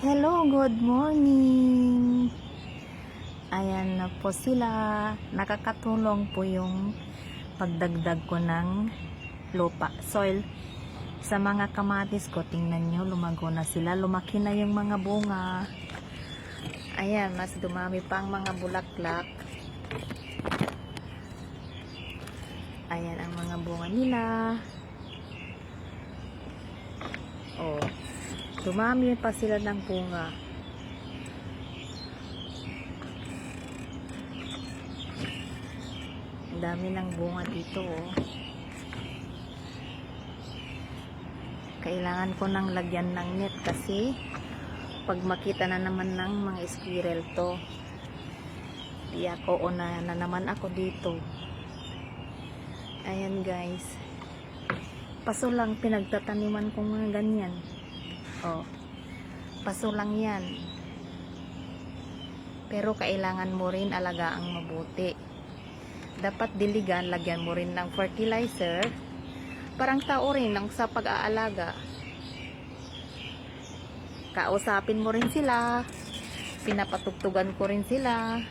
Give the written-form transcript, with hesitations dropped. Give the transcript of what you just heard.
Hello, good morning. Ayan na po sila. Nakakatulong po yung pagdagdag ko ng lupa, soil sa mga kamatis ko. Tingnan nyo, lumago na sila. Lumaki na yung mga bunga. Ayan, mas dumami pa ang mga bulaklak. Ayan ang mga bunga nila. Oh, dumami pa sila ng bunga. Ang dami ng bunga dito, oh. Kailangan ko nang lagyan ng net kasi pag makita na naman ng mga squirrel to, di ako na naman ako dito. Ayan guys, paso lang pinagtataniman kong mga ganyan. Oh, paso lang yan, pero kailangan mo rin alagaang mabuti. Dapat diligan, lagyan mo rin ng fertilizer. Parang tao rin ng sa pag-aalaga. Kausapin mo rin sila, pinapatugtugan ko rin sila.